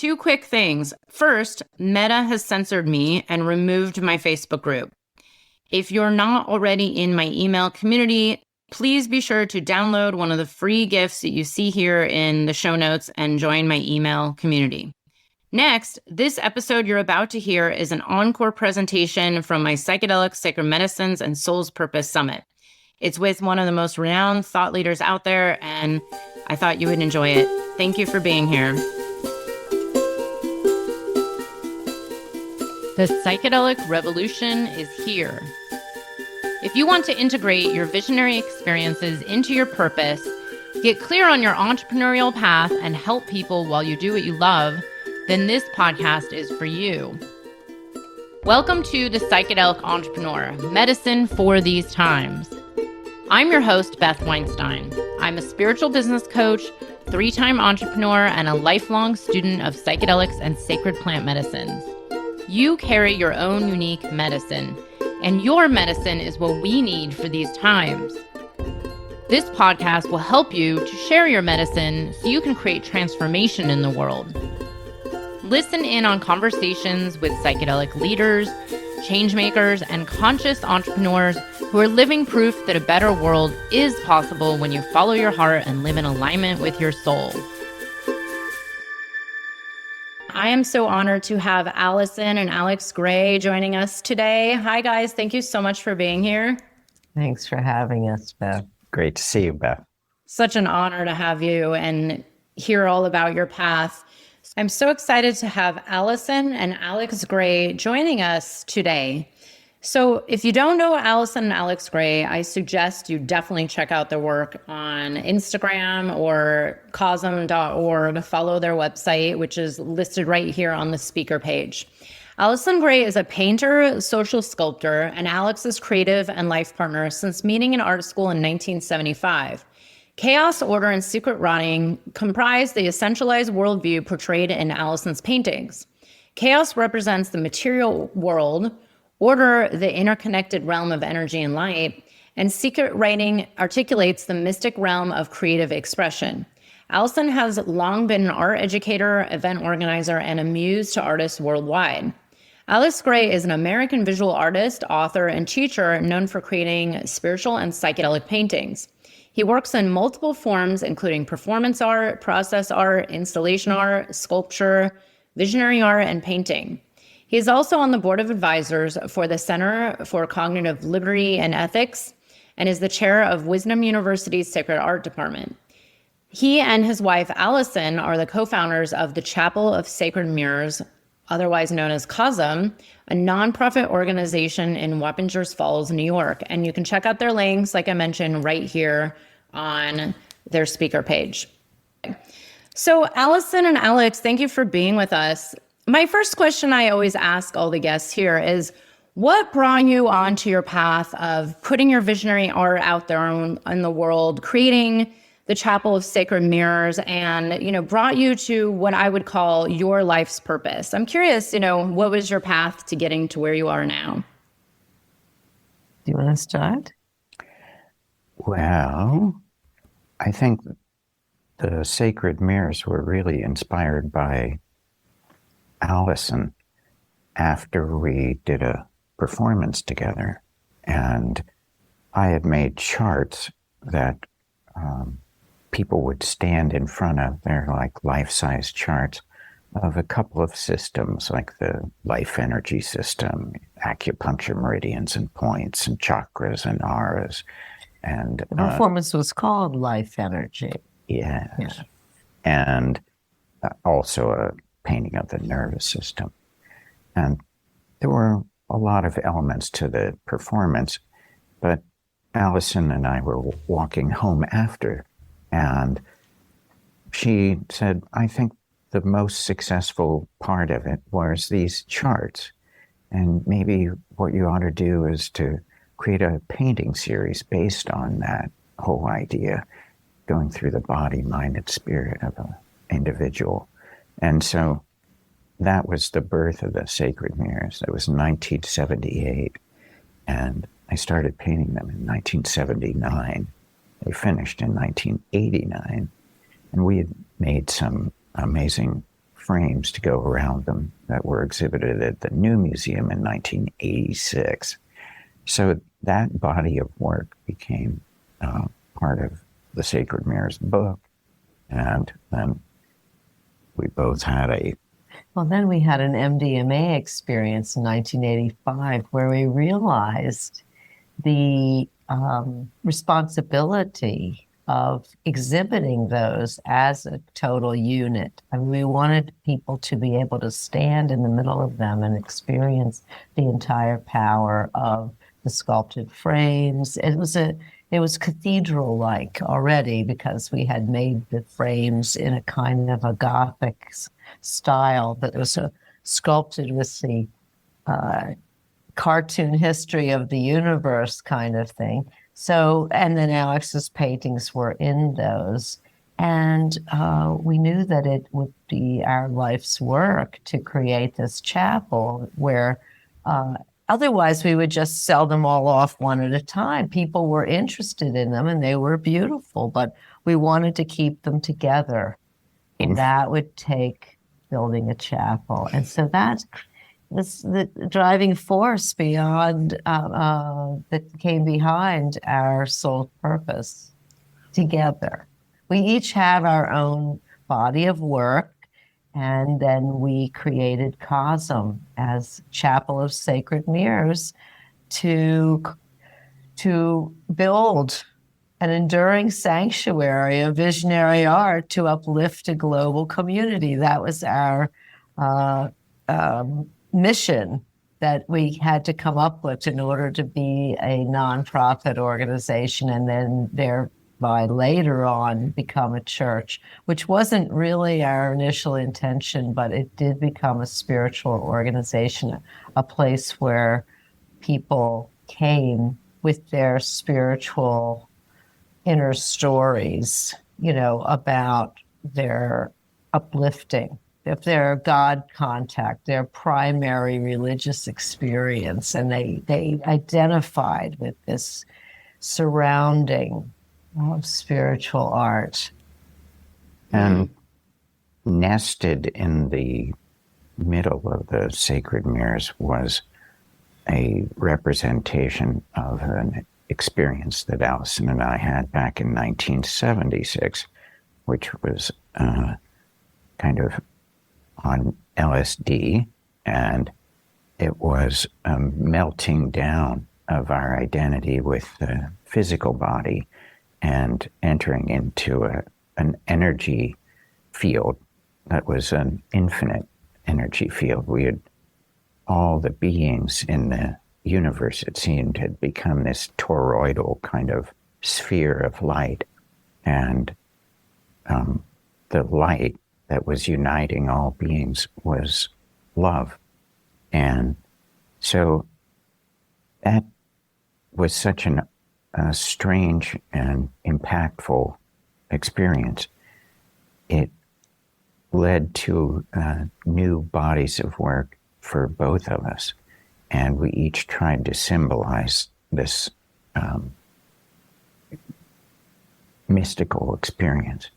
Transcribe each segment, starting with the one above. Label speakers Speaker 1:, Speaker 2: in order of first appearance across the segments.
Speaker 1: Two quick things. First, Meta has censored me and removed my Facebook group. If you're not already in my email community, please be sure to download one of the free gifts that you see here in the show notes and join my email community. Next, this episode you're about to hear is an encore presentation from my Psychedelic, Sacred Medicines, and Soul's Purpose Summit. It's with one of the most renowned thought leaders out there, and I thought you would enjoy it. Thank you for being here. The psychedelic revolution is here. If you want to integrate your visionary experiences into your purpose, get clear on your entrepreneurial path, and help people while you do what you love, then this podcast is for you. Welcome to The Psychedelic Entrepreneur, Medicine for These Times. I'm your host, Beth Weinstein. I'm a spiritual business coach, 3-time entrepreneur, and a lifelong student of psychedelics and sacred plant medicines. You carry your own unique medicine, and your medicine is what we need for these times. This podcast will help you to share your medicine so you can create transformation in the world. Listen in on conversations with psychedelic leaders, changemakers, and conscious entrepreneurs who are living proof that a better world is possible when you follow your heart and live in alignment with your soul. I am so honored to have Allyson and Alex Gray joining us today. Hi, guys. Thank you so much for being here.
Speaker 2: Thanks for having us, Beth.
Speaker 3: Great to see you, Beth.
Speaker 1: Such an honor to have you and hear all about your path. I'm so excited to have Allyson and Alex Gray joining us today. So if you don't know Allyson and Alex Gray, I suggest you definitely check out their work on Instagram or CoSM.org. Follow their website, which is listed right here on the speaker page. Allyson Gray is a painter, social sculptor, and Alex's creative and life partner since meeting in art school in 1975. Chaos, order, and secret rotting comprise the essentialized worldview portrayed in Allyson's paintings. Chaos represents the material world, order the interconnected realm of energy and light, and secret writing articulates the mystic realm of creative expression. Allyson has long been an art educator, event organizer, and a muse to artists worldwide. Alex Gray is an American visual artist, author, and teacher known for creating spiritual and psychedelic paintings. He works in multiple forms, including performance art, process art, installation art, sculpture, visionary art, and painting. He is also on the board of advisors for the Center for Cognitive Liberty and Ethics and is the chair of Wisdom University's Sacred Art Department. He and his wife, Allyson, are the co-founders of the Chapel of Sacred Mirrors, otherwise known as CoSM, a nonprofit organization in Wappingers Falls, New York. And you can check out their links, like I mentioned, right here on their speaker page. So Allyson and Alex, thank you for being with us. My first question I always ask all the guests here is, what brought you onto your path of putting your visionary art out there in the world, creating the Chapel of Sacred Mirrors, and, brought you to what I would call your life's purpose? I'm curious, what was your path to getting to where you are now?
Speaker 2: Do you want to start?
Speaker 3: Well, I think the Sacred Mirrors were really inspired by Allyson after we did a performance together. And I had made charts that people would stand in front of. They're like life-size charts of a couple of systems, like the life energy system, acupuncture meridians and points, and chakras and auras. And
Speaker 2: the performance was called Life Energy.
Speaker 3: Yes. Yeah. And also a painting of the nervous system. And there were a lot of elements to the performance, but Allyson and I were walking home after, and she said, I think the most successful part of it was these charts. And maybe what you ought to do is to create a painting series based on that whole idea, going through the body, mind, and spirit of an individual. And so that was the birth of the Sacred Mirrors. It was 1978, and I started painting them in 1979. They finished in 1989, and we had made some amazing frames to go around them that were exhibited at the New Museum in 1986. So that body of work became part of the Sacred Mirrors book. And then we both had
Speaker 2: then we had an MDMA experience in 1985 where we realized the responsibility of exhibiting those as a total unit. I mean, we wanted people to be able to stand in the middle of them and experience the entire power of the sculpted frames. It was cathedral-like already because we had made the frames in a kind of a Gothic style that was sculpted with the cartoon history of the universe kind of thing. So, and then Alex's paintings were in those. And we knew that it would be our life's work to create this chapel where otherwise we would just sell them all off one at a time. People were interested in them and they were beautiful, but we wanted to keep them together. And that would take building a chapel. And so that's the driving force beyond that came behind our sole purpose together. We each have our own body of work, and then we created CoSM as Chapel of Sacred Mirrors to build an enduring sanctuary of visionary art to uplift a global community. That was our mission that we had to come up with in order to be a nonprofit organization and then thereby later on become a church, which wasn't really our initial intention, but it did become a spiritual organization, a place where people came with their spiritual inner stories, about their uplifting, of their God contact, their primary religious experience, and they identified with this surrounding of spiritual art.
Speaker 3: And nested in the middle of the Sacred Mirrors was a representation of an experience that Allyson and I had back in 1976, which was kind of on LSD, and it was a melting down of our identity with the physical body and entering into an energy field that was an infinite energy field. We had all the beings in the universe, it seemed, had become this toroidal kind of sphere of light, and the light that was uniting all beings was love. And so that was such a strange and impactful experience. It led to new bodies of work for both of us, and we each tried to symbolize this mystical experience.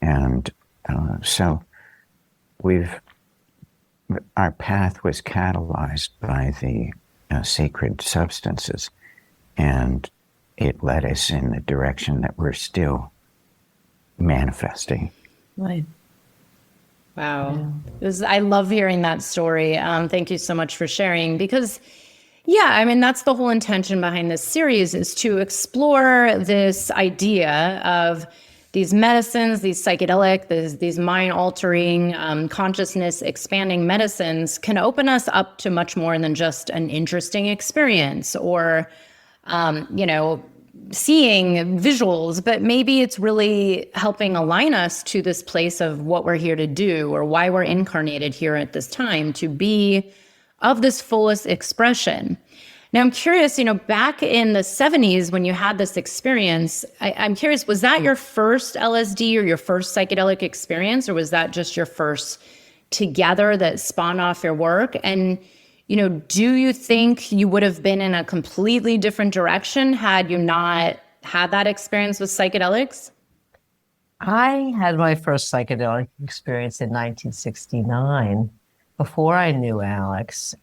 Speaker 3: And so our path was catalyzed by the sacred substances, and it led us in the direction that we're still manifesting.
Speaker 2: Right.
Speaker 1: Wow. I love hearing that story. Thank you so much for sharing, because that's the whole intention behind this series, is to explore this idea of these medicines, these psychedelic, these mind-altering, consciousness-expanding medicines can open us up to much more than just an interesting experience or, seeing visuals, but maybe it's really helping align us to this place of what we're here to do, or why we're incarnated here at this time, to be of this fullest expression. Now, I'm curious, back in the 70s when you had this experience, I'm curious, was that your first LSD or your first psychedelic experience, or was that just your first together that spawned off your work? And, do you think you would have been in a completely different direction had you not had that experience with psychedelics?
Speaker 2: I had my first psychedelic experience in 1969, before I knew Alex.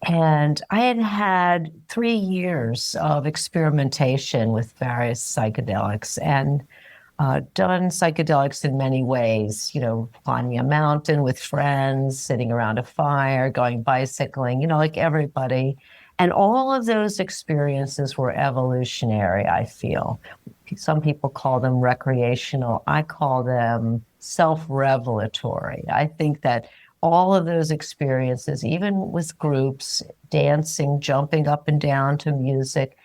Speaker 2: And I had had 3 years of experimentation with various psychedelics and done psychedelics in many ways, climbing a mountain with friends, sitting around a fire, going bicycling, like everybody. And all of those experiences were evolutionary, I feel. Some people call them recreational. I call them self-revelatory. I think that all of those experiences, even with groups, dancing, jumping up and down to music,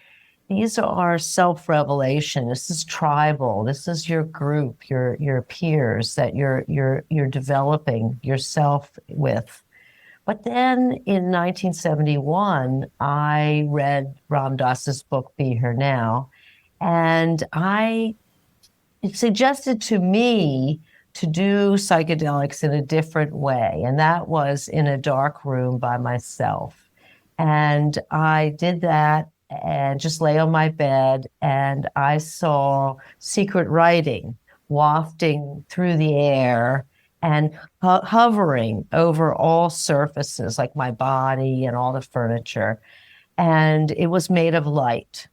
Speaker 2: these are self-revelation. This is tribal. This is your group, your peers that you're developing yourself with. But then in 1971, I read Ram Dass's book, Be Here Now, and it suggested to me to do psychedelics in a different way. And that was in a dark room by myself. And I did that and just lay on my bed, and I saw secret writing wafting through the air and hovering over all surfaces, like my body and all the furniture. And it was made of light.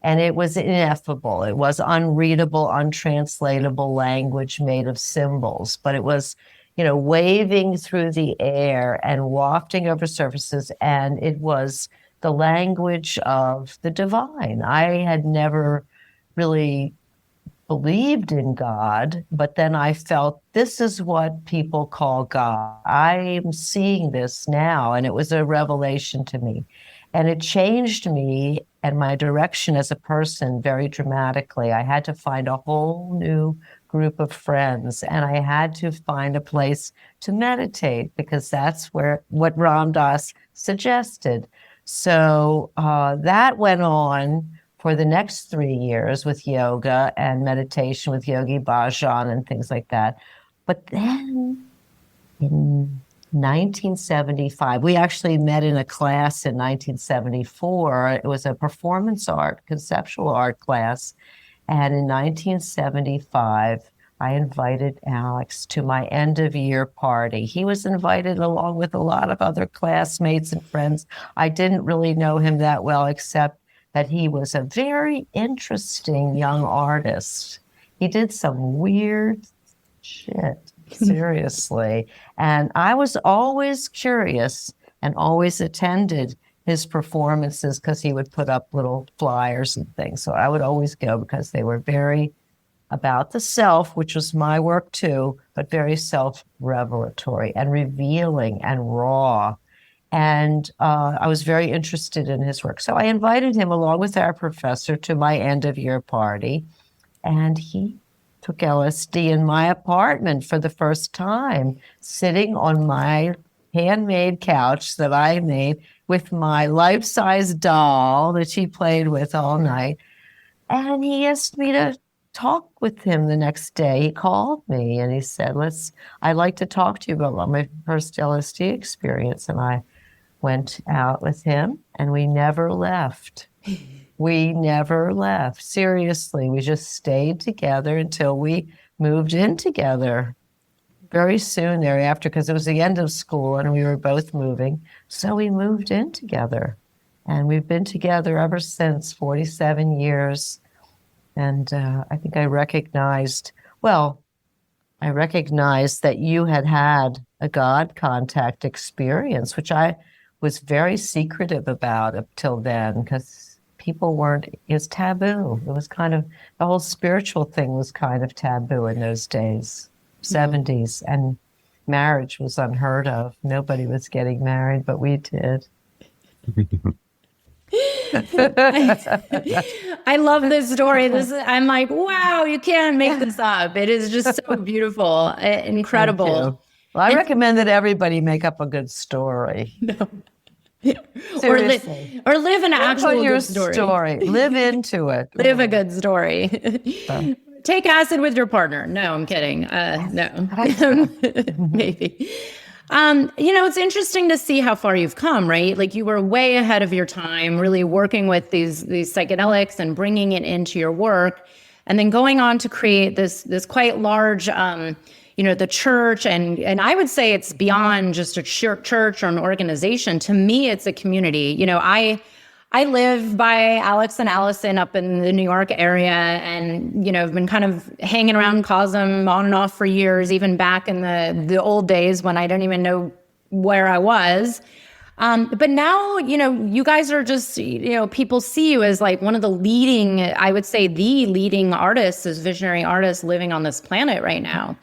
Speaker 2: And it was ineffable. It was unreadable, untranslatable language made of symbols, but it was, waving through the air and wafting over surfaces. And it was the language of the divine. I had never really believed in God, but then I felt this is what people call God. I'm seeing this now, and it was a revelation to me. And it changed me and my direction as a person very dramatically. I had to find a whole new group of friends, and I had to find a place to meditate, because that's what Ram Dass suggested. So that went on for the next 3 years with yoga and meditation with Yogi Bhajan and things like that. But then in 1975, we actually met in a class in 1974. It was a performance art, conceptual art class. And in 1975, I invited Alex to my end of year party. He was invited along with a lot of other classmates and friends. I didn't really know him that well, except that he was a very interesting young artist. He did some weird shit, seriously. And I was always curious and always attended his performances because he would put up little flyers and things. So I would always go because they were very about the self, which was my work too, but very self-revelatory and revealing and raw. And I was very interested in his work. So I invited him along with our professor to my end of year party. And he took LSD in my apartment for the first time, sitting on my handmade couch that I made with my life-size doll that she played with all night. And he asked me to talk with him the next day. He called me and he said, I'd like to talk to you about my first LSD experience. And I went out with him and we never left. We never left. Seriously, we just stayed together until we moved in together very soon thereafter, because it was the end of school and we were both moving. So we moved in together and we've been together ever since, 47 years. And I think I recognized that you had a God contact experience, which I was very secretive about up till then, because people it was taboo. It was kind of, the whole spiritual thing was kind of taboo in those days, 70s, and marriage was unheard of. Nobody was getting married, but we did.
Speaker 1: I love this story. I'm like, wow, you can't make this up. It is just so beautiful, incredible.
Speaker 2: Well, I recommend that everybody make up a good story.
Speaker 1: No.
Speaker 2: Seriously.
Speaker 1: Or live an actual good
Speaker 2: story. Live into it.
Speaker 1: Live a good story. Take acid with your partner. No, I'm kidding. No, maybe. It's interesting to see how far you've come, right? Like you were way ahead of your time, really working with these psychedelics and bringing it into your work. and then going on to create this quite large, the church, and I would say it's beyond just a church or an organization. To me, it's a community. I live by Alex and Allyson up in the New York area, and I've been kind of hanging around CoSM on and off for years, even back in the old days when I didn't even know where I was. But now, you guys are just, people see you as like one of the leading, I would say the leading artists, as visionary artists living on this planet right now.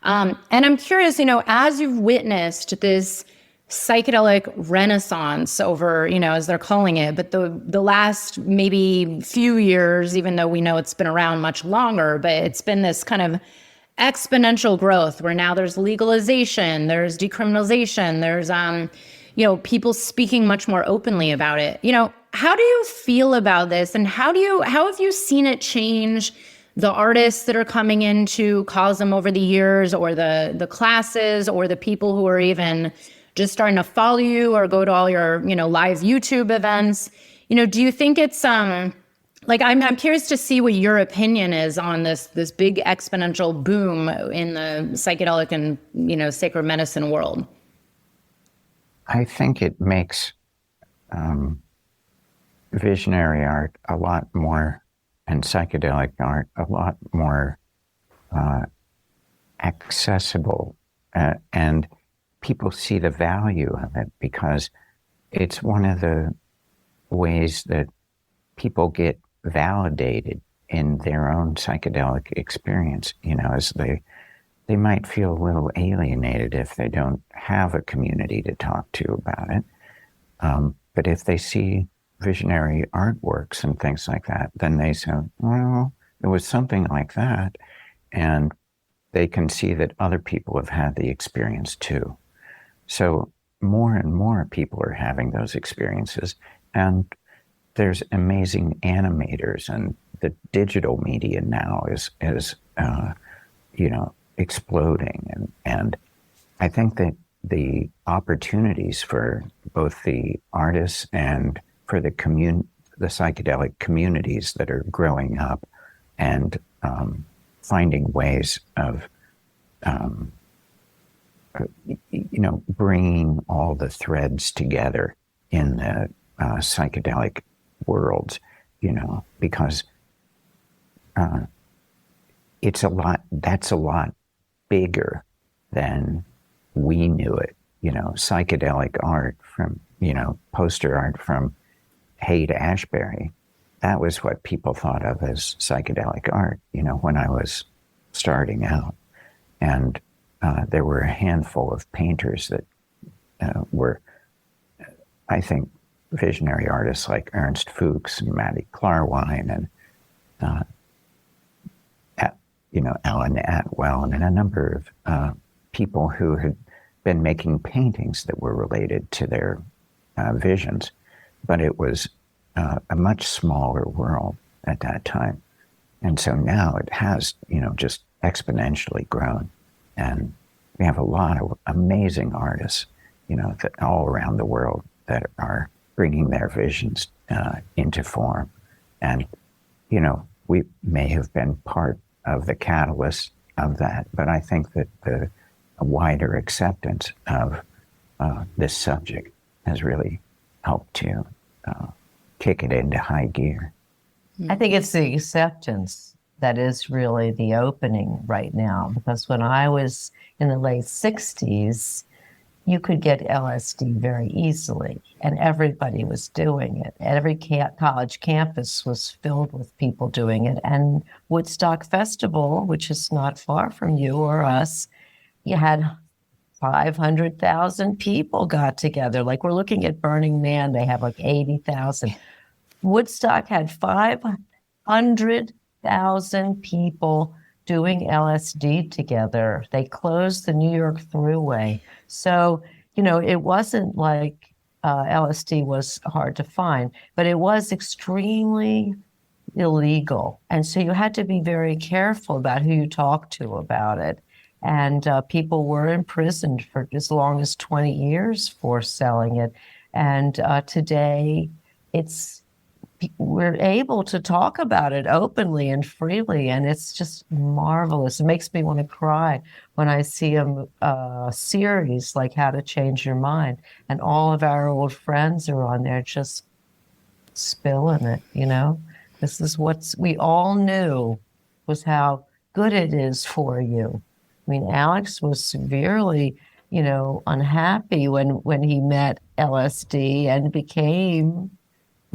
Speaker 1: And I'm curious, as you've witnessed this psychedelic renaissance over, as they're calling it, but the last maybe few years, even though we know it's been around much longer, but it's been this kind of exponential growth where now there's legalization, there's decriminalization, there's, people speaking much more openly about it. How do you feel about this, and how have you seen it change the artists that are coming into CoSM over the years, or the classes, or the people who are even just starting to follow you or go to all your, live YouTube events? Do you think it's, I'm curious to see what your opinion is on this big exponential boom in the psychedelic and, sacred medicine world?
Speaker 3: I think it makes visionary art a lot more, and psychedelic art a lot more accessible, and people see the value of it because it's one of the ways that people get validated in their own psychedelic experience, as they might feel a little alienated if they don't have a community to talk to about it. But if they see visionary artworks and things like that, then they say, well, it was something like that. And they can see that other people have had the experience too. So more and more people are having those experiences. And there's amazing animators, and the digital media now is exploding. And I think that the opportunities for both the artists and for the psychedelic communities that are growing up and finding ways of, bringing all the threads together in the psychedelic world, because that's a lot bigger than we knew it. Psychedelic art from, poster art from Haight-Ashbury, that was what people thought of as psychedelic art, when I was starting out. And there were a handful of painters that were, I think, visionary artists like Ernst Fuchs and Matty Klarwein and Alan Atwell, and a number of people who had been making paintings that were related to their visions. But it was a much smaller world at that time. And so now it has, just exponentially grown. And we have a lot of amazing artists, that all around the world that are bringing their visions into form. And, we may have been part of the catalyst of that, but I think that the wider acceptance of this subject has really helped to kick it into high gear.
Speaker 2: I think it's the acceptance that is really the opening right now, because when I was in the late 60s, you could get LSD very easily, and everybody was doing it. Every college campus was filled with people doing it. And Woodstock Festival, which is not far from you or us, you had 500,000 people got together. Like, we're looking at Burning Man, they have like 80,000. Woodstock had 500,000 people doing LSD together. They closed the New York Thruway. So, it wasn't like LSD was hard to find, but it was extremely illegal. And so you had to be very careful about who you talked to about it. And people were imprisoned for as long as 20 years for selling it. And today, it's we're able to talk about it openly and freely, and it's just marvelous. It makes me want to cry when I see a series like How to Change Your Mind, and all of our old friends are on there just spilling it, you know? This is what we all knew was how good it is for you. I mean, Alex was severely, unhappy when he met LSD and became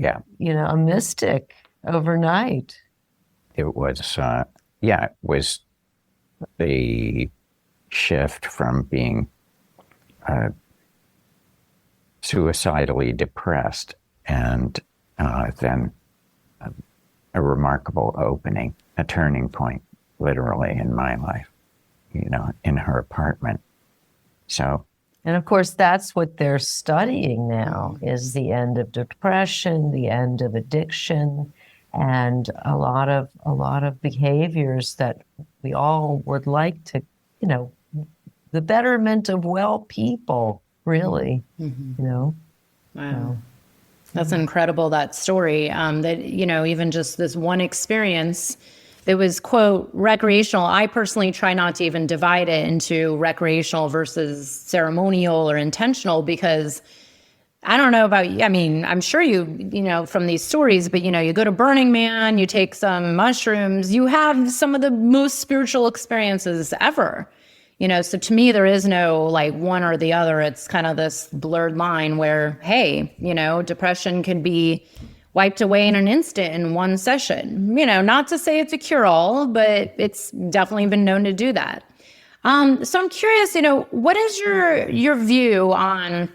Speaker 2: a mystic overnight.
Speaker 3: It was, it was the shift from being suicidally depressed and then a remarkable opening, a turning point, literally, in my life, in her apartment.
Speaker 2: And of course, that's what they're studying now, is the end of depression, the end of addiction, and a lot of behaviors that we all would like to, the betterment of well people, really,
Speaker 1: Wow. So. That's incredible, that story, that, even just this one experience. It was, quote, recreational. I personally try not to even divide it into recreational versus ceremonial or intentional, because I don't know about you. I mean, I'm sure you from these stories, but, you go to Burning Man, you take some mushrooms, you have some of the most spiritual experiences ever. So to me, there is no like one or the other. It's kind of this blurred line where, hey, depression can be wiped away in an instant in one session. Not to say it's a cure-all, but it's definitely been known to do that. So I'm curious, what is your view on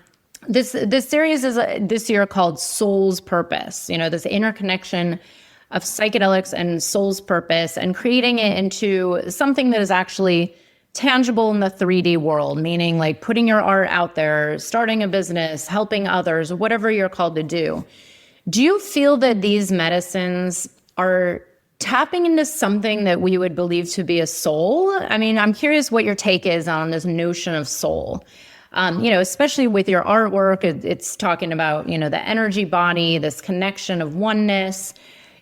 Speaker 1: this series is this year called Soul's Purpose, this interconnection of psychedelics and soul's purpose, and creating it into something that is actually tangible in the 3D world, meaning like putting your art out there, starting a business, helping others, whatever you're called to do. Do you feel that these medicines are tapping into something that we would believe to be a soul? I mean, I'm curious what your take is on this notion of soul. Especially with your artwork, it's talking about, the energy body, this connection of oneness.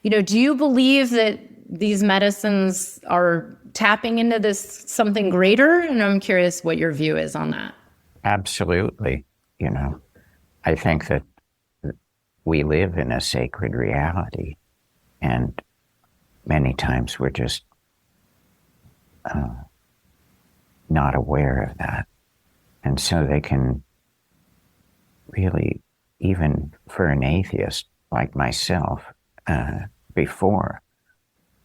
Speaker 1: Do you believe that these medicines are tapping into this something greater? And I'm curious what your view is on that.
Speaker 3: Absolutely. I think that we live in a sacred reality, and many times we're just not aware of that. And so they can really, even for an atheist like myself, before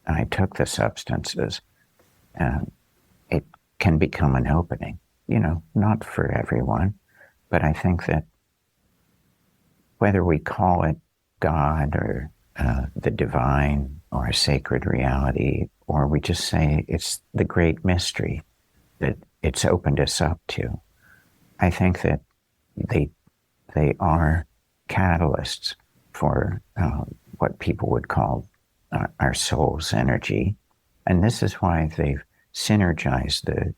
Speaker 3: I took the substances, it can become an opening, not for everyone, but I think that whether we call it God or the divine or a sacred reality, or we just say it's the great mystery that it's opened us up to, I think that they are catalysts for what people would call our soul's energy. And this is why they've synergized the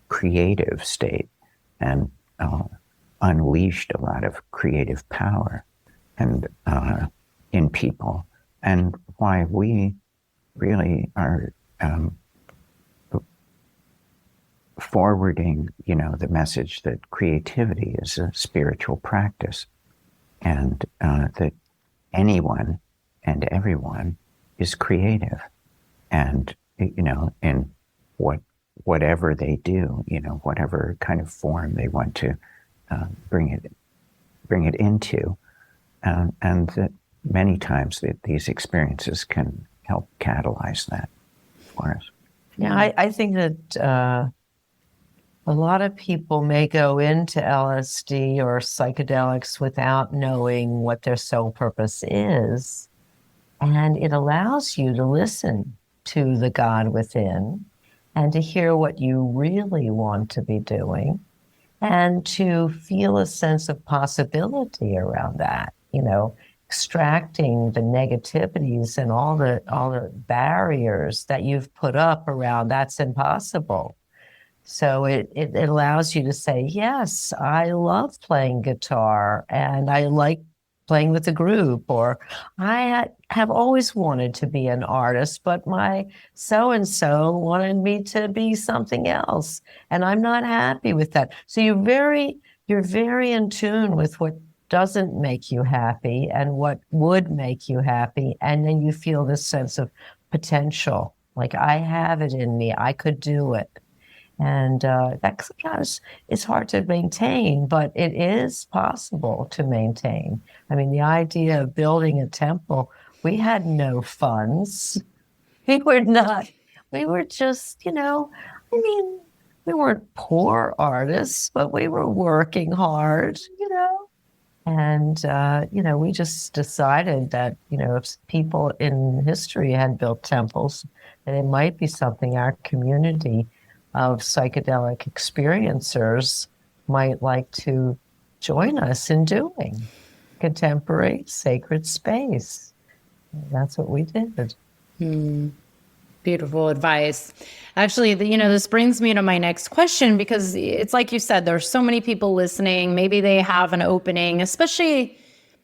Speaker 3: creative state and unleashed a lot of creative power and in people, and why we really are forwarding, the message that creativity is a spiritual practice, and that anyone and everyone is creative, and in whatever they do, whatever kind of form they want to bring it into, and that many times that these experiences can help catalyze that for us.
Speaker 2: Yeah, I think that a lot of people may go into LSD or psychedelics without knowing what their soul purpose is. And it allows you to listen to the God within and to hear what you really want to be doing, and to feel a sense of possibility around that, extracting the negativities and all the barriers that you've put up around that's impossible. So it allows you to say, yes, I love playing guitar and I like playing with a group, or have always wanted to be an artist, but my so-and-so wanted me to be something else, and I'm not happy with that. So you're very in tune with what doesn't make you happy and what would make you happy, and then you feel this sense of potential, like I have it in me, I could do it. And that sometimes is hard to maintain, but it is possible to maintain. I mean, the idea of building a temple, we had no funds. We were just, I mean, we weren't poor artists, but we were working hard, And, we just decided that, if people in history had built temples, that it might be something our community of psychedelic experiencers might like to join us in doing. Contemporary sacred space. That's what we did.
Speaker 1: Beautiful advice. Actually, this brings me to my next question, because it's like you said, there's so many people listening. Maybe they have an opening, especially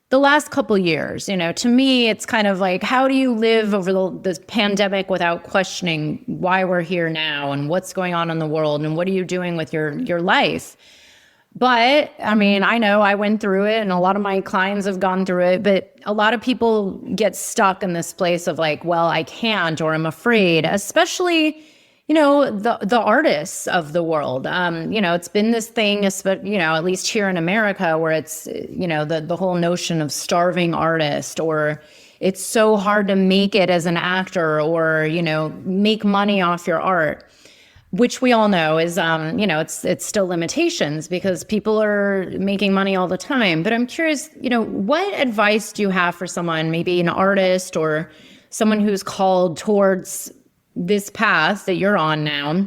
Speaker 1: the last couple of years. To me, it's kind of like, how do you live over this pandemic without questioning why we're here now and what's going on in the world and what are you doing with your life? But I mean, I know I went through it and a lot of my clients have gone through it, but a lot of people get stuck in this place of like, well, I can't, or I'm afraid, especially, the artists of the world. It's been this thing, at least here in America, where it's, the whole notion of starving artist, or it's so hard to make it as an actor, or, make money off your art. Which we all know is, it's still limitations because people are making money all the time. But I'm curious, what advice do you have for someone, maybe an artist or someone who's called towards this path that you're on now?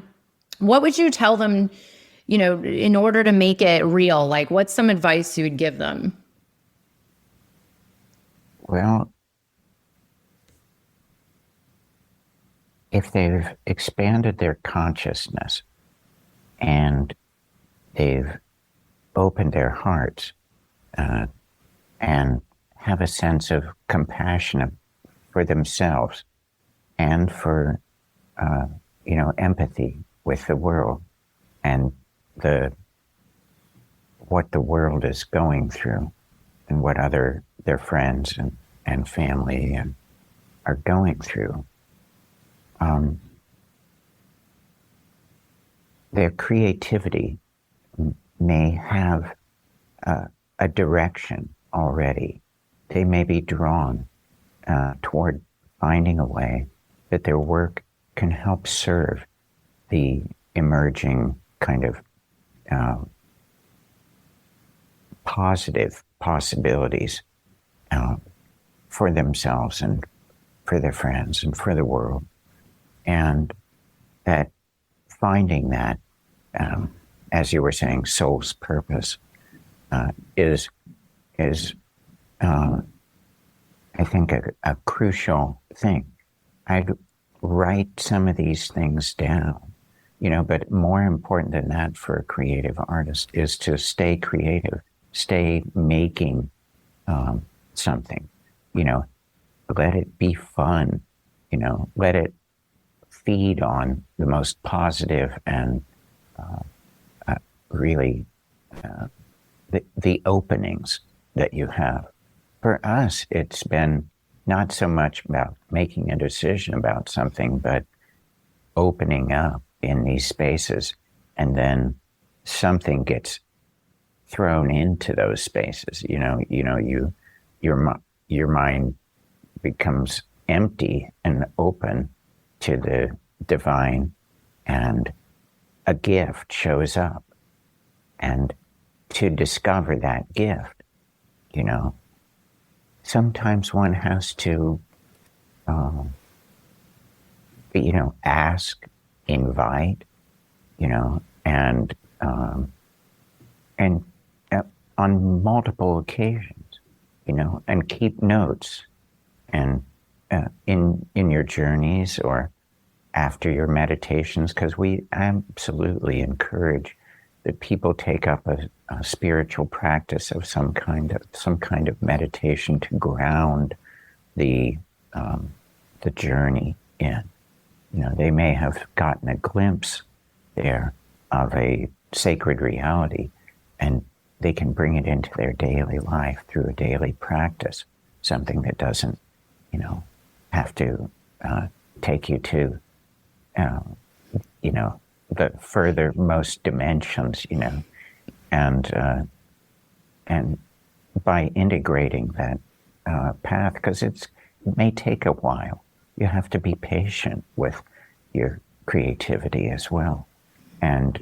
Speaker 1: What would you tell them, in order to make it real? Like, what's some advice you would give them?
Speaker 3: Well, if they've expanded their consciousness and they've opened their hearts and have a sense of compassion for themselves and for, empathy with the world and what the world is going through and what their friends and family are going through, their creativity may have a direction already. They may be drawn toward finding a way that their work can help serve the emerging kind of positive possibilities for themselves and for their friends and for the world. And that finding that, as you were saying, soul's purpose is I think a crucial thing. I'd write some of these things down, but more important than that for a creative artist is to stay creative, stay making something, let it be fun, let it feed on the most positive and really the openings that you have. For us, it's been not so much about making a decision about something, but opening up in these spaces, and then something gets thrown into those spaces. Your mind becomes empty and open to the divine, and a gift shows up. And to discover that gift, sometimes one has to, ask, invite, and on multiple occasions, and keep notes, and in your journeys or after your meditations, because we absolutely encourage that people take up a spiritual practice of some kind of meditation to ground the journey in. They may have gotten a glimpse there of a sacred reality, and they can bring it into their daily life through a daily practice, something that doesn't, have to take you to, the furthermost dimensions, and by integrating that path, because it may take a while. You have to be patient with your creativity as well. And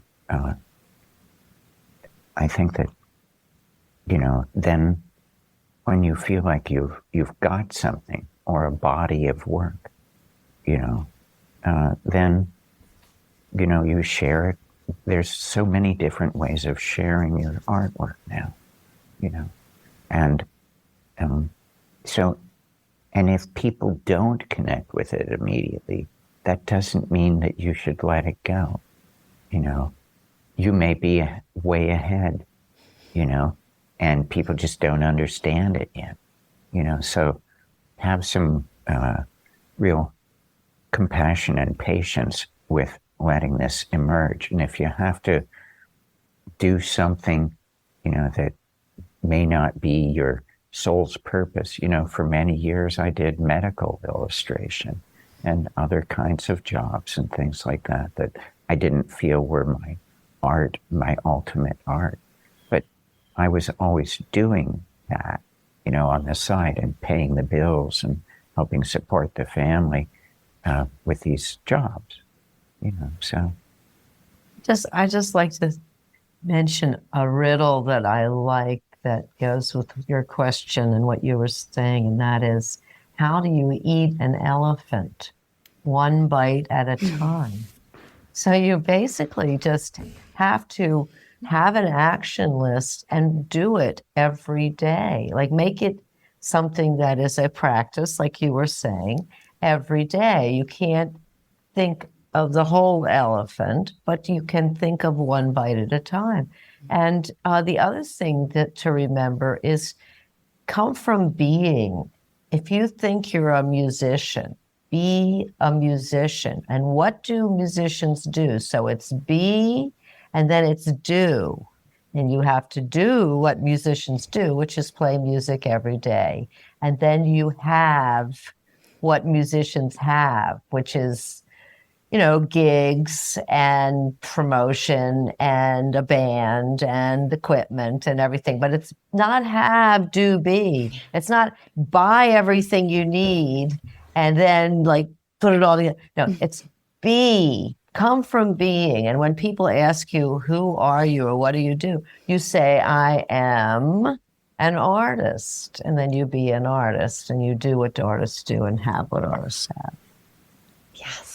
Speaker 3: I think that, then when you feel like you've got something or a body of work, then, you share it. There's so many different ways of sharing your artwork now, and and if people don't connect with it immediately, that doesn't mean that you should let it go. You may be way ahead, and people just don't understand it yet, so have some real compassion and patience with letting this emerge. And if you have to do something, that may not be your soul's purpose, for many years I did medical illustration and other kinds of jobs and things like that I didn't feel were my art, my ultimate art. But I was always doing that, on the side and paying the bills and helping support the family with these jobs, so.
Speaker 2: I just like to mention a riddle that I like that goes with your question and what you were saying, and that is, how do you eat an elephant? One bite at a time. So you basically just have to have an action list and do it every day. Like, make it something that is a practice, like you were saying, every day. You can't think of the whole elephant, but you can think of one bite at a time. And the other thing to remember is, come from being. If you think you're a musician, be a musician. And what do musicians do? So it's be, and then it's do. And you have to do what musicians do, which is play music every day. And then you have what musicians have, which is, gigs and promotion and a band and equipment and everything. But it's not have, do, be. It's not buy everything you need and then put it all together. No, it's be. Come from being. And when people ask you, who are you or what do you do? You say, I am an artist. And then you be an artist and you do what artists do and have what artists have.
Speaker 1: Yes.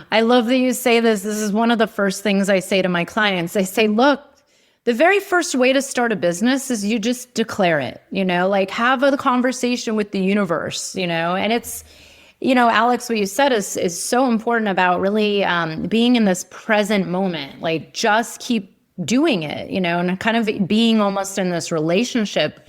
Speaker 1: I love that you say this. This is one of the first things I say to my clients. I say, look, the very first way to start a business is you just declare it, have a conversation with the universe, and it's, Alex, what you said is so important about really being in this present moment, just keep doing it, and kind of being almost in this relationship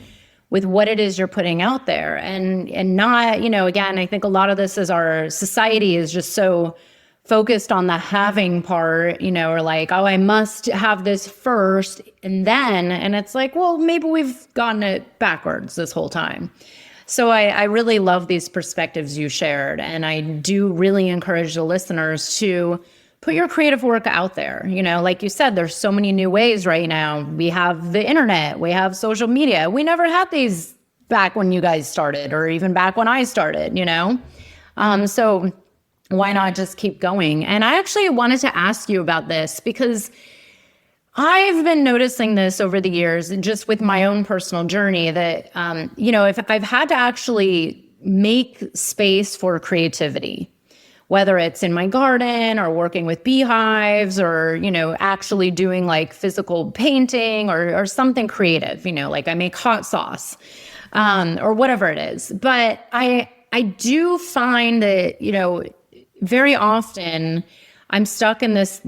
Speaker 1: with what it is you're putting out there, and not, again, I think a lot of this is our society is just so focused on the having part, or oh, I must have this first and then, and it's well, maybe we've gotten it backwards this whole time. So I really love these perspectives you shared, and I do really encourage the listeners to put your creative work out there. Like you said, there's so many new ways right now. We have the internet, we have social media. We never had these back when you guys started, or even back when I started, so why not just keep going? And I actually wanted to ask you about this because I've been noticing this over the years, and just with my own personal journey, that, if I've had to actually make space for creativity, whether it's in my garden or working with beehives or, actually doing physical painting or something creative, I make hot sauce, or whatever it is. But I do find that, very often I'm stuck in this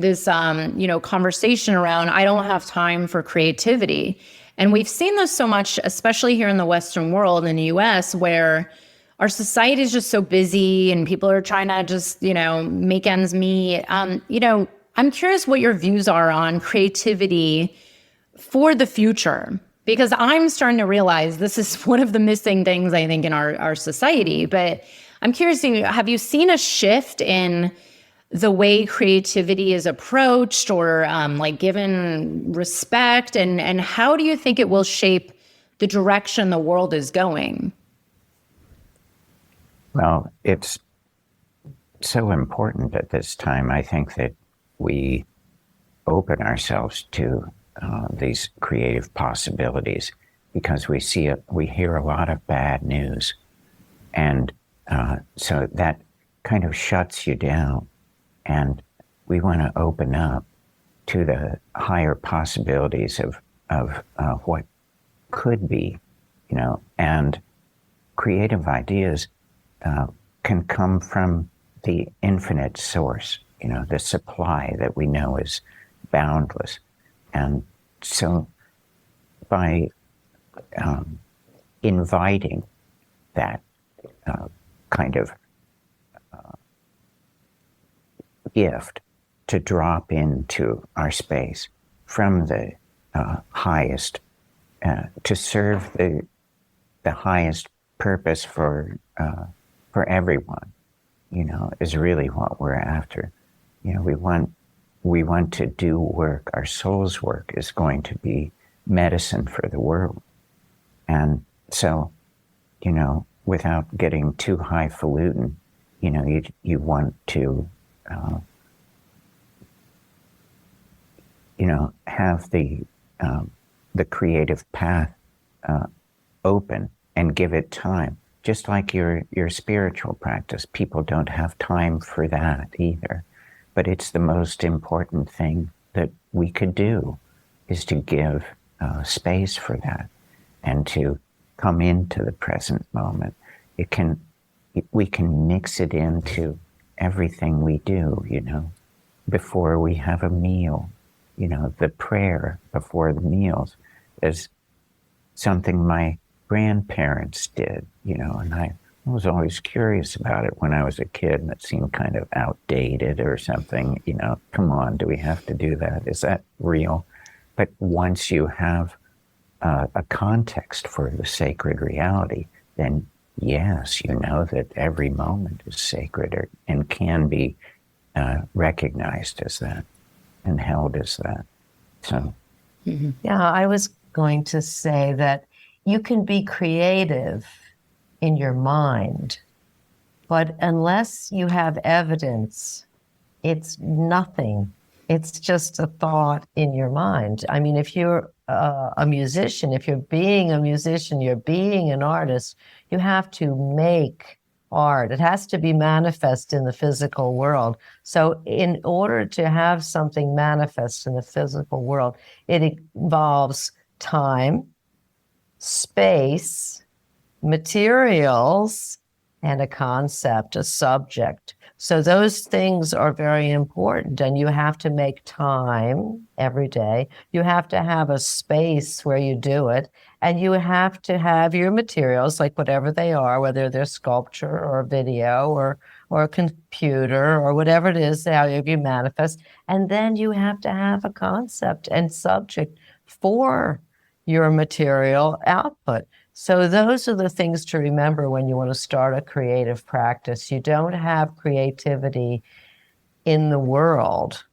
Speaker 1: conversation around, I don't have time for creativity. And we've seen this so much, especially here in the Western world, in the US, where our society is just so busy and people are trying to just, make ends meet. I'm curious what your views are on creativity for the future, because I'm starting to realize this is one of the missing things, I think, in our society. But I'm curious, have you seen a shift in the way creativity is approached or given respect? And how do you think it will shape the direction the world is going?
Speaker 3: Well, it's so important at this time, I think, that we open ourselves to these creative possibilities, because we hear a lot of bad news. And so that kind of shuts you down. And we want to open up to the higher possibilities of what could be, and creative ideas can come from the infinite source, the supply that we know is boundless. And so by inviting that kind of gift to drop into our space from the highest, to serve the highest purpose for everyone, is really what we're after. We want to do work. Our soul's work is going to be medicine for the world. And so, without getting too highfalutin, you want to have the creative path open and give it time. Just like your spiritual practice, people don't have time for that either. But it's the most important thing that we could do, is to give space for that and to come into the present moment. We can mix it into everything we do, before we have a meal. The prayer before the meals is something my grandparents did, and I was always curious about it when I was a kid, and it seemed kind of outdated or something. Come on, do we have to do that? Is that real? But once you have a context for the sacred reality, then yes, that every moment is sacred and can be recognized as that and held as that. So,
Speaker 2: Yeah, I was going to say that you can be creative in your mind, but unless you have evidence, it's nothing. It's just a thought in your mind. I mean, if you're a musician, if you're being a musician, you're being an artist, you have to make art. It has to be manifest in the physical world. So in order to have something manifest in the physical world, it involves time, space, materials, and a concept, a subject. So those things are very important, and you have to make time every day. You have to have a space where you do it, and you have to have your materials, like whatever they are, whether they're sculpture or video or a computer or whatever it is, how you manifest. And then you have to have a concept and subject for your material output. So those are the things to remember when you want to start a creative practice. You don't have creativity in the world.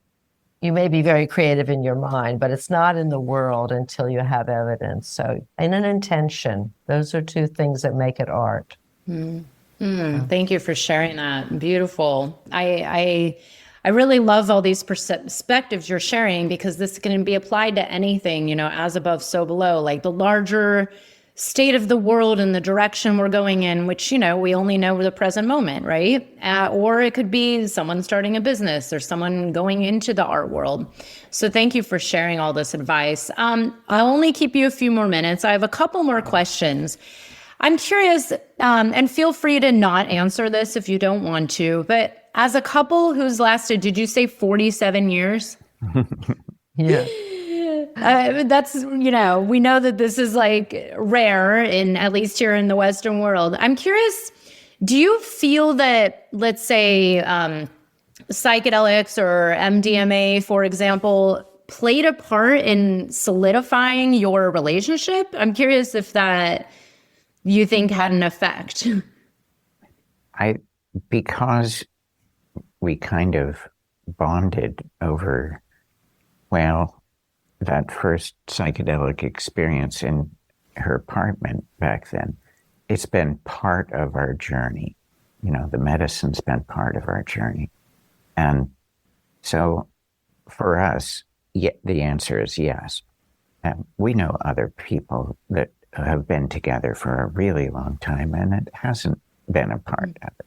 Speaker 2: You may be very creative in your mind, but it's not in the world until you have evidence. So, and an intention, those are two things that make it art.
Speaker 1: Thank you for sharing that. Beautiful. I really love all these perspectives you're sharing, because this can be applied to anything, as above, so below, like the larger state of the world and the direction we're going in, which, we only know the present moment, right? Or it could be someone starting a business or someone going into the art world. So thank you for sharing all this advice. I'll only keep you a few more minutes. I have a couple more questions. I'm curious, and feel free to not answer this if you don't want to, but as a couple who's lasted, did you say 47 years?
Speaker 2: Yeah.
Speaker 1: That's, we know that this is like rare at least here in the Western world. I'm curious, do you feel that, let's say, psychedelics or MDMA, for example, played a part in solidifying your relationship? I'm curious if that you think had an effect.
Speaker 3: Because we kind of bonded over, well, that first psychedelic experience in her apartment back then, it's been part of our journey. The medicine's been part of our journey. And so for us, the answer is yes. We know other people that have been together for a really long time, and it hasn't been a part of it.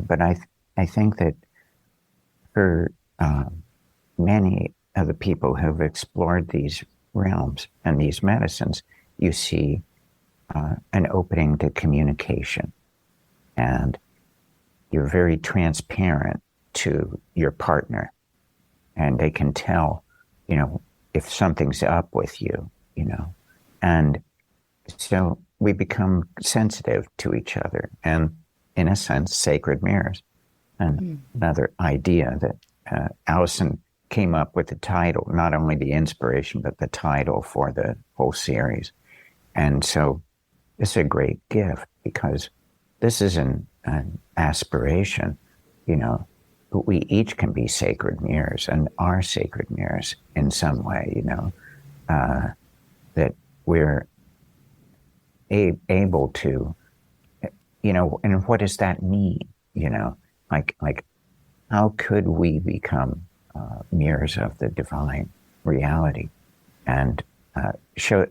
Speaker 3: But I think that for many of the people who've explored these realms and these medicines, you see an opening to communication, and you're very transparent to your partner, and they can tell, if something's up with you, and so we become sensitive to each other, and in a sense, sacred mirrors. And another idea that Allyson came up with the title, not only the inspiration, but the title for the whole series. And so it's a great gift because this is an aspiration, we each can be sacred mirrors and are sacred mirrors in some way, that we're able to, and what does that mean? Like how could we become mirrors of the divine reality and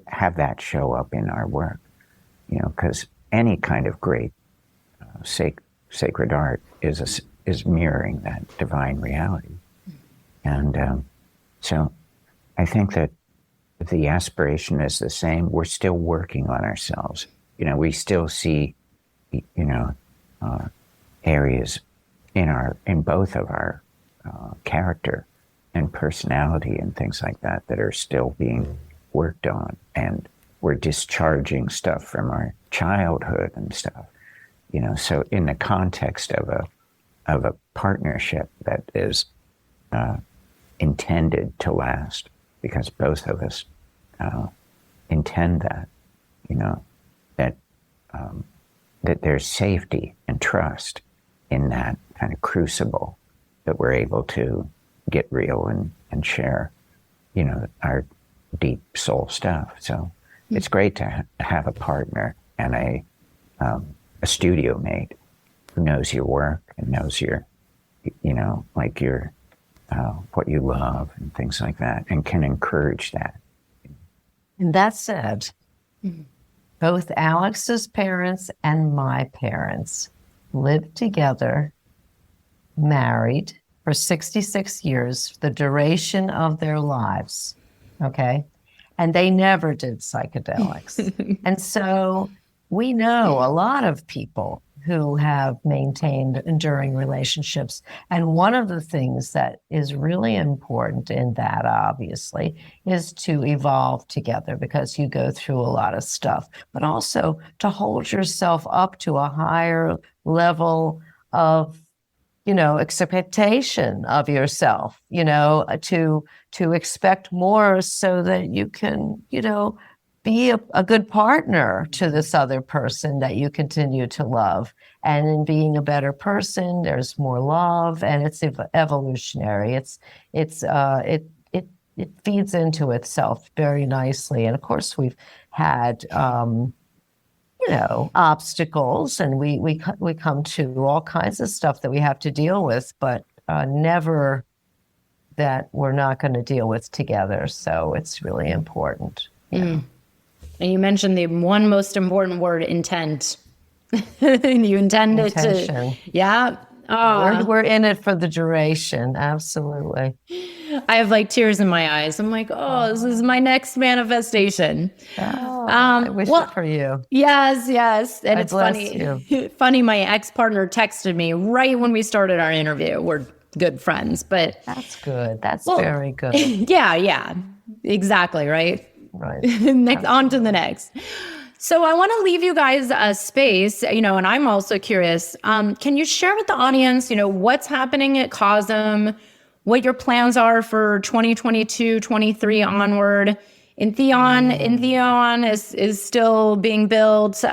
Speaker 3: have that show up in our work? Because any kind of great sacred art is mirroring that divine reality. And so I think that the aspiration is the same. We're still working on ourselves. We still see, areas in both of our character and personality and things like that are still being worked on. And we're discharging stuff from our childhood and stuff. So in the context of a partnership that is intended to last, because both of us intend that, that there's safety and trust in that kind of crucible, that we're able to get real and share, our deep soul stuff. So it's great to have a partner and a studio mate who knows your work and knows your, like your, what you love and things like that, and can encourage that.
Speaker 2: And that said, both Alex's parents and my parents lived together, married for 66 years, the duration of their lives, okay? And they never did psychedelics. And so we know a lot of people who have maintained enduring relationships. And one of the things that is really important in that, obviously, is to evolve together, because you go through a lot of stuff, but also to hold yourself up to a higher level of, expectation of yourself, to expect more so that you can, be a good partner to this other person that you continue to love. And in being a better person, there's more love, and it's evolutionary. It feeds into itself very nicely. And of course, we've had, obstacles, and we come to all kinds of stuff that we have to deal with, but never that we're not going to deal with together. So it's really important.
Speaker 1: And you mentioned the one most important word, intent. You intend it to,
Speaker 2: We're in it for the duration. Absolutely.
Speaker 1: I have like tears in my eyes. I'm like, oh, this is my next manifestation.
Speaker 2: I wish it for you.
Speaker 1: Yes. And it's
Speaker 2: bless
Speaker 1: funny.
Speaker 2: you.
Speaker 1: Funny, my ex-partner texted me right when we started our interview. We're good friends, but
Speaker 2: That's good. That's very good.
Speaker 1: Yeah. Exactly, right?
Speaker 2: Right.
Speaker 1: Next, on to the next. So I want to leave you guys a space, and I'm also curious. Can you share with the audience, what's happening at CoSM, what your plans are for 2022, 23 onward? Entheon is still being built.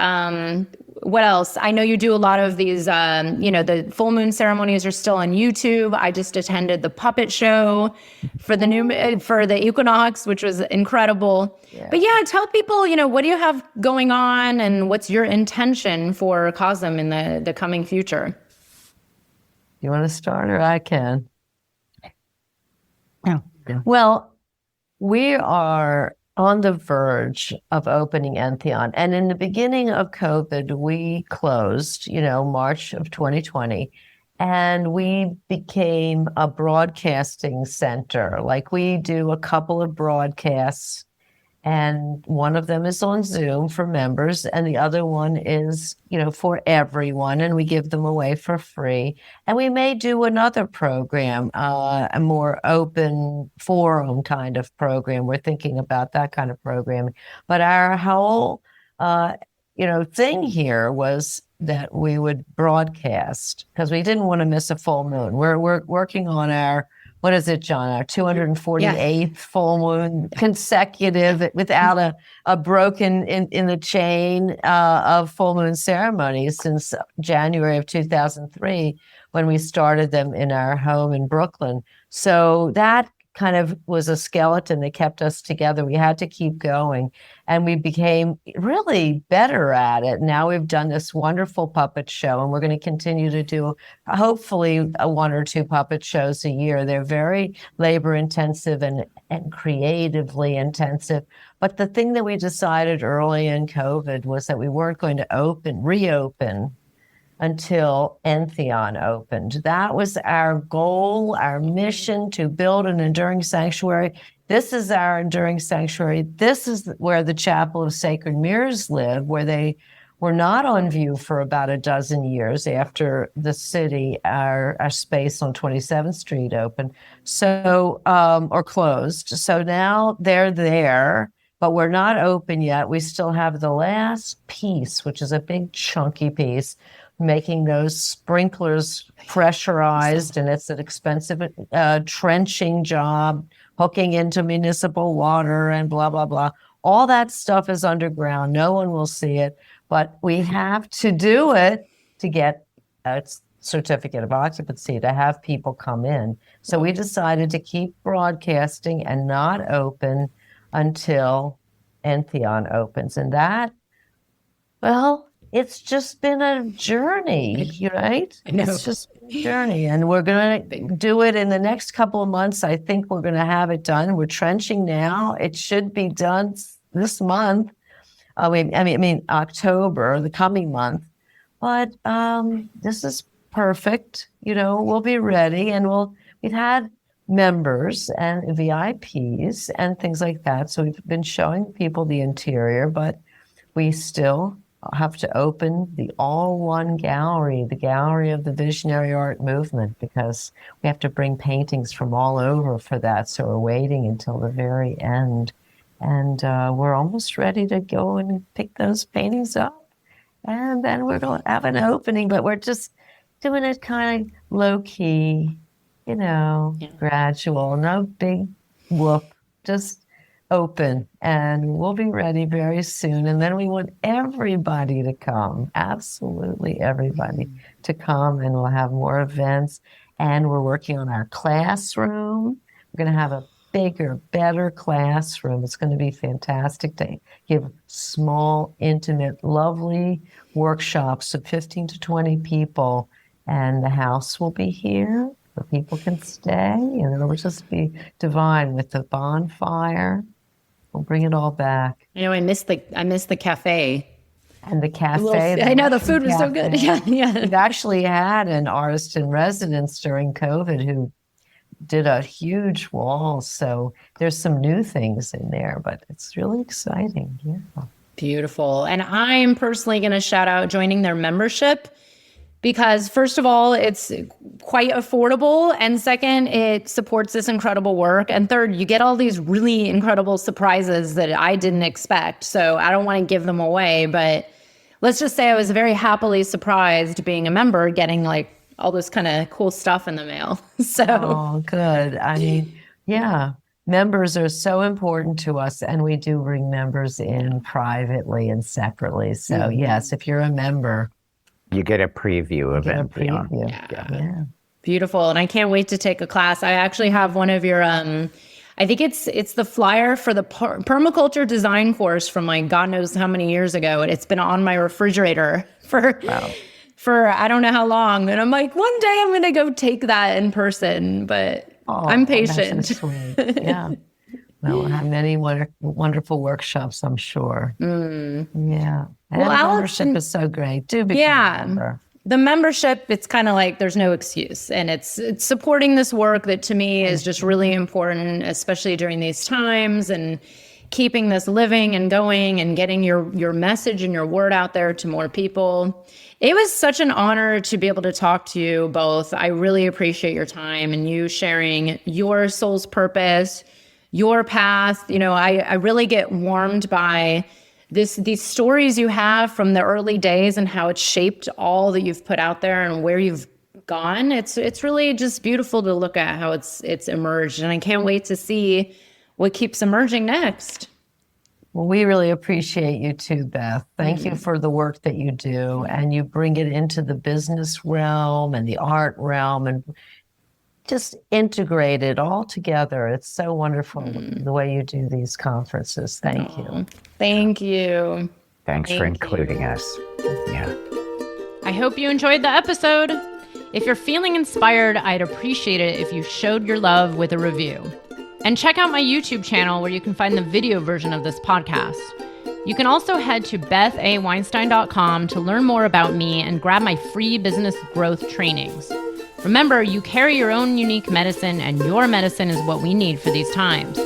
Speaker 1: What else? I know you do a lot of these, the full moon ceremonies are still on YouTube. I just attended the puppet show for the equinox, which was incredible. Yeah. But yeah, tell people, what do you have going on and what's your intention for CoSM in the coming future?
Speaker 2: You want to start or I can?
Speaker 3: Yeah.
Speaker 2: Well, we are on the verge of opening Entheon. And in the beginning of COVID, we closed, March of 2020, and we became a broadcasting center. Like we do a couple of broadcasts, and one of them is on Zoom for members, and the other one is, for everyone, and we give them away for free. And we may do another program, a more open forum kind of program. We're thinking about that kind of programming. But our whole, thing here was that we would broadcast because we didn't want to miss a full moon. We're working on our, what is it, John? Our 248th full moon consecutive without a broken in the chain of full moon ceremonies since January of 2003 when we started them in our home in Brooklyn. So that kind of was a skeleton that kept us together. We had to keep going, and we became really better at it. Now we've done this wonderful puppet show, and we're going to continue to do hopefully one or two puppet shows a year. They're very labor intensive and creatively intensive. But the thing that we decided early in COVID was that we weren't going to reopen until Entheon opened. That was our goal, our mission, to build an enduring sanctuary. This is our enduring sanctuary. This is where the Chapel of Sacred Mirrors live, where they were not on view for about a dozen years after the city, our space on 27th Street opened, or closed. So now they're there, but we're not open yet. We still have the last piece, which is a big chunky piece, making those sprinklers pressurized, and it's an expensive trenching job, hooking into municipal water and blah, blah, blah. All that stuff is underground. No one will see it, but we have to do it to get a certificate of occupancy, to have people come in. So we decided to keep broadcasting and not open until Entheon opens. And that, it's just been a journey, right?
Speaker 1: I know.
Speaker 2: It's just been a journey. And we're going to do it in the next couple of months. I think we're going to have it done. We're trenching now. It should be done this month. I mean, October, the coming month. But this is perfect. We'll be ready. And we've had members and VIPs and things like that. So we've been showing people the interior, but we still have to open the all-one gallery, the gallery of the visionary art movement, because we have to bring paintings from all over for that. So we're waiting until the very end. And we're almost ready to go and pick those paintings up. And then we're going to have an opening, but we're just doing it kind of low-key, gradual, no big whoop, just open, and we'll be ready very soon. And then we want everybody to come, absolutely everybody to come, and we'll have more events. And we're working on our classroom. We're going to have a bigger, better classroom. It's going to be fantastic to give small, intimate, lovely workshops of 15 to 20 people. And the house will be here where people can stay, and it'll just be divine with the bonfire. We'll bring it all back.
Speaker 1: I miss the cafe.
Speaker 2: And the cafe.
Speaker 1: I know the food was so good. Yeah, yeah.
Speaker 2: We've actually had an artist in residence during COVID who did a huge wall. So there's some new things in there, but it's really exciting. Yeah.
Speaker 1: Beautiful. And I'm personally going to shout out joining their membership because, first of all, it's quite affordable. And second, it supports this incredible work. And third, you get all these really incredible surprises that I didn't expect. So I don't want to give them away, but let's just say I was very happily surprised being a member, getting like all this kind of cool stuff in the mail. So,
Speaker 2: oh, good. I mean, yeah, members are so important to us, and we do bring members in privately and separately. So, yes, if you're a member,
Speaker 3: you get a preview of it.
Speaker 2: Yeah.
Speaker 1: Beautiful. And I can't wait to take a class. I actually have one of your, I think it's the flyer for the permaculture design course from like God knows how many years ago. And it's been on my refrigerator for I don't know how long. And I'm like, one day I'm going to go take that in person, but I'm patient.
Speaker 2: That's so sweet. Yeah. Well, we'll have many wonderful workshops, I'm sure. Yeah. And
Speaker 1: well,
Speaker 2: membership is so great. Do become a member.
Speaker 1: The membership, it's kind of like there's no excuse. And it's supporting this work that to me is just really important, especially during these times, and keeping this living and going and getting your message and your word out there to more people. It was such an honor to be able to talk to you both. I really appreciate your time and you sharing your soul's purpose, your path. You know, I really get warmed by these stories you have from the early days and how it's shaped all that you've put out there and where you've gone. It's really just beautiful to look at how it's emerged. And I can't wait to see what keeps emerging next.
Speaker 2: Well, we really appreciate you too, Beth. Thank you for the work that you do, and you bring it into the business realm and the art realm and just integrate it all together. It's so wonderful the way you do these conferences. Thank you.
Speaker 1: Thank you.
Speaker 3: Thanks for including us. Yeah.
Speaker 1: I hope you enjoyed the episode. If you're feeling inspired, I'd appreciate it if you showed your love with a review. And check out my YouTube channel where you can find the video version of this podcast. You can also head to bethaweinstein.com to learn more about me and grab my free business growth trainings. Remember, you carry your own unique medicine, and your medicine is what we need for these times.